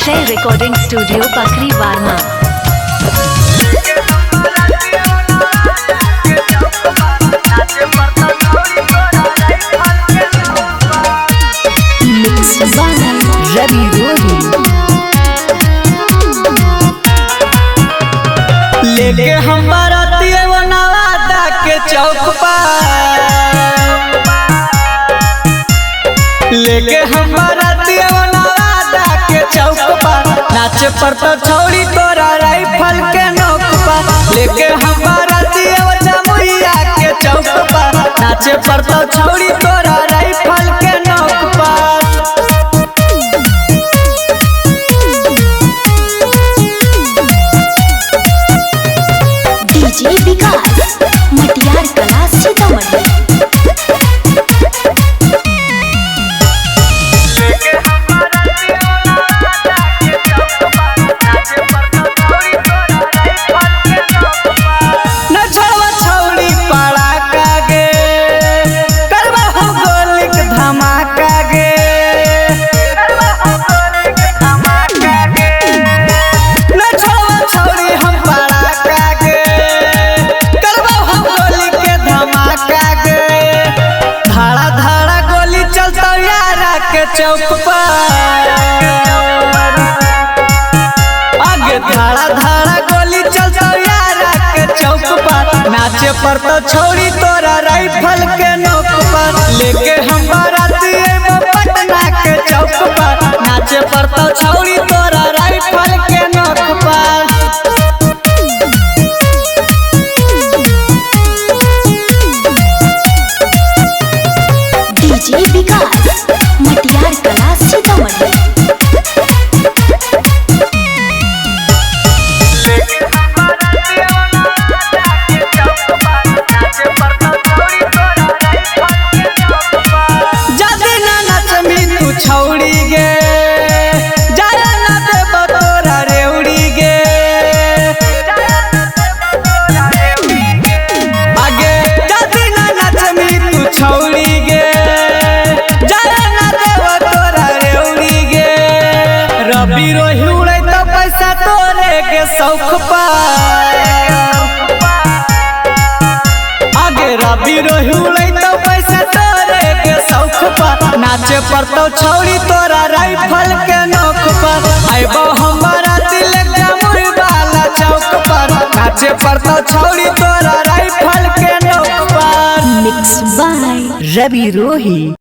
Akshay recording studio पखरी वार्मा। रवि रोही लेके हम बारातिए नवादा के चौक पर, लेके हम बारातिए नवादा के चौक पर, नाचे पर तो छौड़ी तोरा राइफल के नोक पर। लेके हम बारातिए जमुइया के चौक पर, नाचे पर तो छौड़ी तोरा राइफल के नोक पर। डीजे विकास मटियार कला सीतामढ़ी। चौक पर आगे धाड़ा धाड़ा गोली चलता यारा के चौक पर, नाचे पर तो छौड़ी तोरा राइफल के नोक पर। लेके हम बारातिए पटना के चौक पर, नाचे पर तो छौड़ी तोरा राइफल के नोक पर। डीजे विकास मटियार कला सीतामढ़ी। छौड़ी गे जाया ना देब तोरा रेउड़ी गे, आगे जाती ना नचमी तू छौड़ी गे, जाया ना देब तोरा रेउड़ी गे। रवि रोही उड़े तो पैसा तोरे के शौक पर, आगे रवि रोही उड़े तो पैसा तोरे के शौक पर, नाचे पर तो छौड़ी तोरा राइफल के नोक पर। आइबो हम बाराती लेके जमुई वाला चौक पर, नाचे पर तो छौड़ी तोरा राइफल के नोक पर। मिक्स बाय रवि रोही।